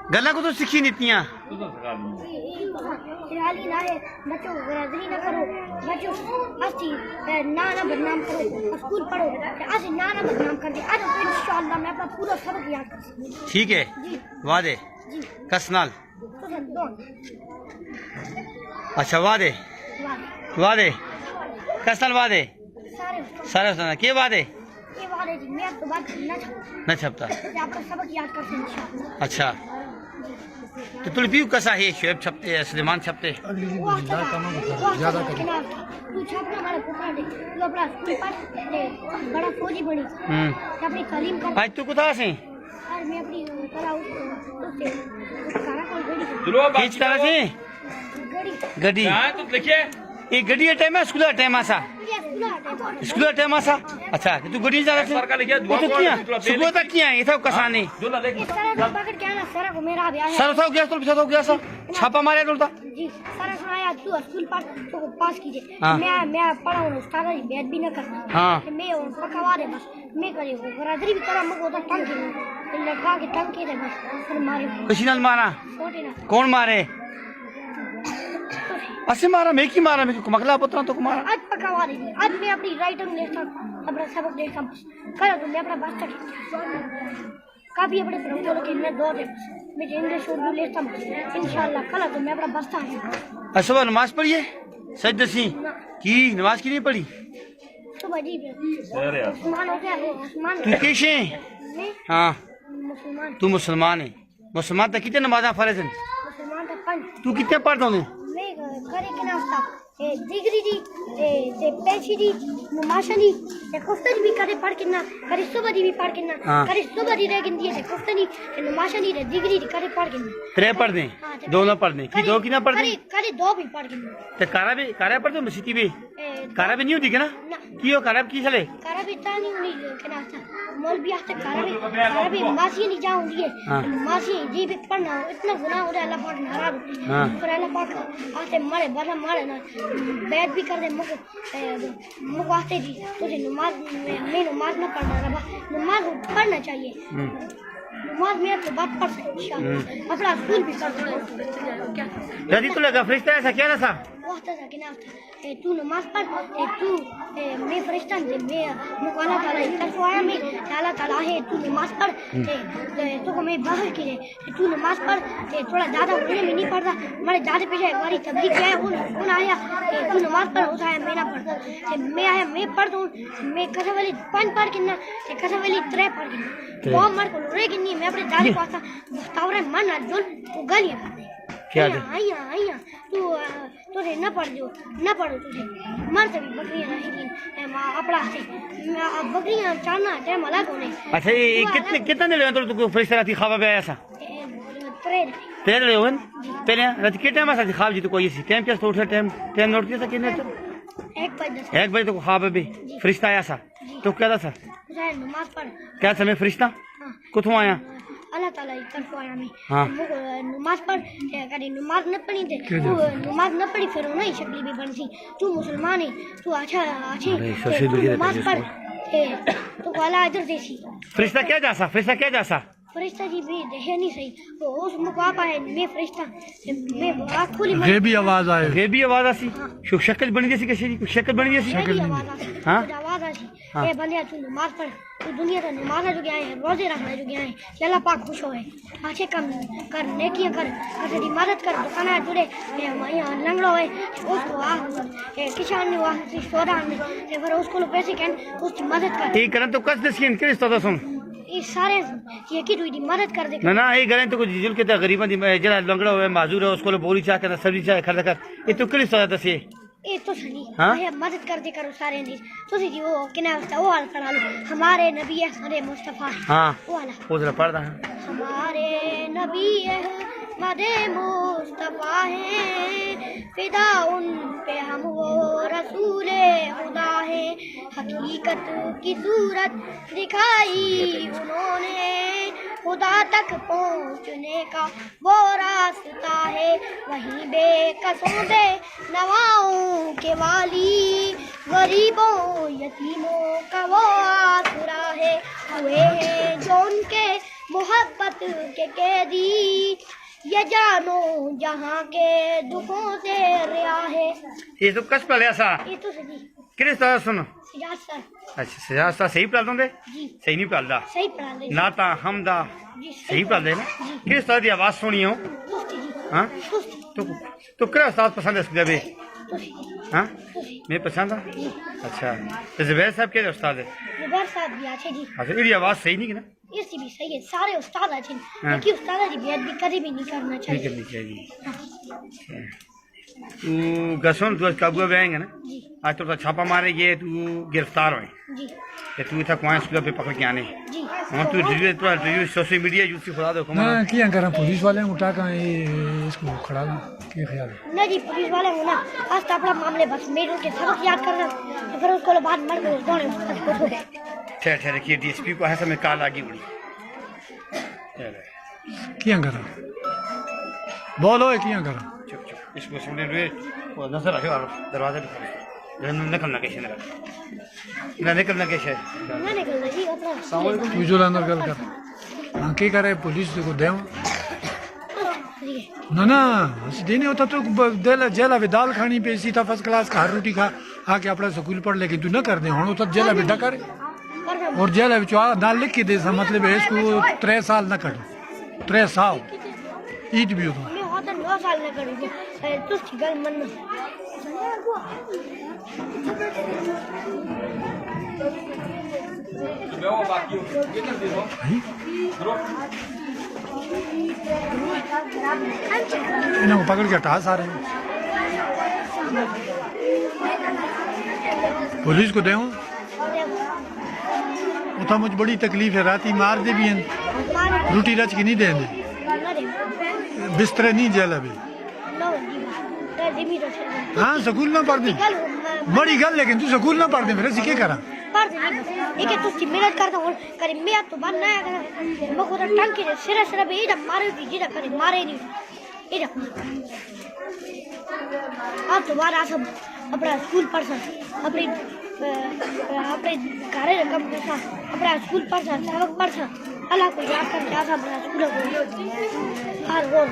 गल्ला को तो सीखी नहीं इतनियां। बच्चों बरादरी ना करो, बच्चों अस्ती ना बदनाम करो, स्कूल पढ़ो, आज ना बदनाम कर दे, आज इंशाअल्लाह मैं अपना पूरा सबक याद कर सकूं। ठीक है वादे कसनाल। अच्छा वादे वादे कसनाल वादे सारे सुना के वादे जी मैं तो बात न छपता आपका सबक याद कर सकूं इंशाअल्लाह। अच्छा तो तुलपी कसा है शुएब छपते सुलेमान छपते ज्यादा कर तू छपना हमारे पुत्र ने तू अपना स्कूल पढ़ बड़ा फौजी बनी अपनी तालीम कर। आज तू कुथा से आज मैं अपनी कला उससे सारा कोई गड़ी चलो खींच करा से गड्डी हां तो देखिए ये गड्डी का टाइम है स्कूल का टाइम आसा स्कूल का टाइम आसा। अच्छा तू गड्डी जा रहा है सरकार लिखिए वो तो किया सुबह तक किया ये सब कसाने जो ना देख सारा पकड़ के आना सारा को मेरा ब्याह है सर था गया तो पीछे हो गया सर छापा मारे डोलता जी सारा सुनाया तू स्कूल तो पास कीजिए। हाँ। मैं पढ़ा हूं उस्ताद जी बैठ भी न करना। हाँ मैं पकवा दे बस मैं करे वो बरादरी भी करा मको तो टंग के लगा के टंग के दे बस फिर मारे किसी ने मारा छोटे ना कौन मारे ऐसे मारा मैं की मारा मैं मकला पुत्रा तो मारा आज पकवा दे आज मैं अपनी राइटिंग लेता अपना सबक देखता कल तो मैं अपना बस्ता काफी अपने प्रोफेसर के मैं दो दे मैं इंग्लिश उर्दू लेता इंशाल्लाह कल तो मैं अपना बस्ता है। सुबह नमाज पढ़िए सजदसी की नमाज की नहीं पढ़ी सुबह जी उस्मान हो गया उस्मान तू कैसे हाँ मुसलमान तू मुसलमान है मुसलमान तो कितने नमाजा फर्ज है मुसलमान का पंच तू कितने पढ़ता हूँ मैं करे के नाम था डिग्री दी ते पेशी दी माशा दी ते कुफ्तन भी करे पढ़ के ना करे सुबह दी भी पढ़ के ना करे सुबह दी रह गिनती है कुफ्तन दी ते माशा दी डिग्री दी करे पढ़ के ना त्रे पढ़ दे दोनों पढ़ दे कि दो की ना पढ़ दे करे दो भी पढ़ के ना ते कारा पढ़ दो मसीती भी कारा भी नहीं होती क्या ना कियो कारा की चले कारा भी तानी नहीं के ना था मौलवी आते कारा भी मासी नहीं जाऊंगी मासी जी भी पढ़ना इतना गुनाह हो रहा है अल्लाह पाक नाराज फिर अल्लाह पाक आते मारे बड़ा मारे ना बैठ भी कर दे मुझको आते जी तुझे नमाज मैं नमाज न पढ़ना रहा नमाज पढ़ना चाहिए नमाज में तो बात पढ़ सकते अपना स्कूल भी कर सकते यदि तो लगा फरिश्ता ऐसा क्या ना था वो था कि ना तू नमाज पढ़ तू मैं फरिश्ता मैं मुझको अल्लाह ताला तरफ आया मैं अल्लाह ताला है तू नमाज पढ़ तो को मैं बाहर की तू नमाज पढ़ थोड़ा ज़्यादा मुझे भी नहीं पढ़ता हमारे दादा पीछे एक बार तबलीग किया है उन आया तू नमाज पढ़ उस आया मैं ना पढ़ता मैं आया मैं पढ़ दूँ मैं कसम वाली पाँच पढ़ के ना कसम वाली त्रे पढ़ के बहुत मर को रे कि नहीं मैं अपने दादी को आता मुस्तावरे मन ना जोल तो गालियाँ कर दे क्या आइया तू तुझे न पढ़ जो न पढ़ो तुझे मर तभी बकरियां नहीं अपना से बकरियां चारना टाइम अलग होने। अच्छा ये कितने दिन तो तू फरिश्ता थी ख्वाब में आया सा तेरे ले होन पहले रात के टाइम सा ख्वाब जी तो कोई सी टाइम क्या तो उठा टाइम नोट किया था कितने तो 1 बजे तो ख्वाब में फरिश्ता आया सा तो क्या था नमाज पढ़ क्या समय फरिश्ता कुछ आया अल्लाह ताला की तरफ आया मैं हाँ नमाज पढ़ करी नमाज न पढ़ी थे तू नमाज न पढ़ी फिर नहीं शक्ल भी बन सी तू मुसलमान है तू अच्छा नमाज पढ़ तो वाला इधर देसी फरिश्ता क्या जासा फरिश्ता जी भी है नहीं सही तो उस मुकाबला है मैं फरिश्ता मैं आँख खोली गेबी आवाज आसी शक्ल बनी जैसी कैसी शक्ल बनी जैसी हाँ आवाज आसी ये बंदे तू नमाज पढ़ तू दुनिया का नमाज जो गया है रोजे रखना जो गया है अल्लाह पाक खुश होए अच्छे काम कर नेकियां कर तेरी मदद कर दुकान जुड़े यहाँ लंगड़ा होए उसको आ किसान ने वहाँ सोरा ने फिर उसको पैसे कहन उसकी मदद कर ये करन तो कस दसियन किस तरह सुन ये सारे ये की तू मदद कर दे ना ये करन तो कुछ जिल के गरीबा दी जरा लंगड़ा होए माजूर है उसको बोरी चाह कर सब्जी चाह खर्च कर ये तो किस तरह दसिए ये तो सही है मदद कर दे करो सारे ने तो जी वो किना वो वाला करा लो हमारे नबी है मुस्तफा हां वो वाला वो जरा पढ़ रहा हमारे नबी है मदे मुस्तफा है फिदा उन पे हम वो रसूले खुदा है हकीकत की सूरत दिखाई उन्होंने खुदा तक पहुँचने का वो रास्ता है वहीं बेकसों बे नवाओं के वाली गरीबों यतीमों का वो आसरा है हुए हैं जो उनके मोहब्बत के कैदी ये जानो जहाँ के दुखों से रिया है। ये तो कस पढ़ लिया सा ये तो सही किस तरह सुनो सिजाज सर अच्छा सजा सा सही पढ़ दोगे जी सही नहीं पढ़दा सही पढ़ा दे नाता हमदा जी सही पढ़ दे ना किस तरह की आवाज सुनी हो तुस्ती जी हाँ तुस्ती तो क्या उस्ताद पसंद है इसके भी तुस्ती हाँ तुस्ती मैं पसंद है जी अच्छा तो जुबैर साहब के उस्ताद है जुबैर साहब भी अच्छे जी अच्छा इनकी आवाज सही नहीं ना इसकी भी सही है सारे उस्ताद अच्छे हाँ। लेकिन उस्ताद की बेइज्जती भी कभी भी नहीं करना नहीं चाहिए करनी चाहिए तू गसों तू आज काबू में आएंगे ना जी आज तो छापा मारेंगे तू गिरफ्तार होए जी ते तू इतना कौन स्कूल पे पकड़ के आने जी और तू रिव्यू सोशल मीडिया यूज से खुदा दो ना क्या करें पुलिस वाले उठा कर इसको खड़ा ला क्या ख्याल है ना जी पुलिस वाले हो ना आज तो अपना मामले बस मेरे के सबक याद करना तो फिर उसको बाद मर गए दोनों ठहर ठहर कि डीएसपी को है समय काल आगे बढ़ी क्या करें बोलो क्या करें चुप चुप इसको सुनने हुए वो नजर रखो दरवाजे पे निकलना कैसे ना निकलना कैसे ना निकलना जी अपना तू जो अंदर गल कर हाँ क्या करे पुलिस को दे ना ना देने होता तो जेला भी दाल खानी पे इसी था फर्स्ट क्लास का हर रोटी खा आके अपना स्कूल पढ़ लेकिन तू ना कर दे हूँ तो जेला बेटा करे और जेल दाल लिख के दे मतलब है इसको 3 साल ना कट 3 साल ईद भी होता मैं होता 9 साल ना करूँगी तो गल मन इन्हें पकड़ के हटा सारे पुलिस को दे उतना मुझे बड़ी तकलीफ है राती मार दे भी हैं रोटी रच के नहीं देंगे बिस्तर नहीं जेल अभी हाँ स्कूल ना पढ़ दे बड़ी गल लेकिन तू स्कूल ना पढ़ दे मेरे सीखे करा एक तो मेहनत करता हूँ करे मैं तो बन नया कर मैं को टंग के सिरा सिरा भी इधर मारे दी जिधर करे मारे नहीं इधर अब दोबारा सब अपना स्कूल पर अपने अपने घर कम करता अपना स्कूल पर सबक पर अल्लाह को याद करके आसा अपना स्कूल को हर रोज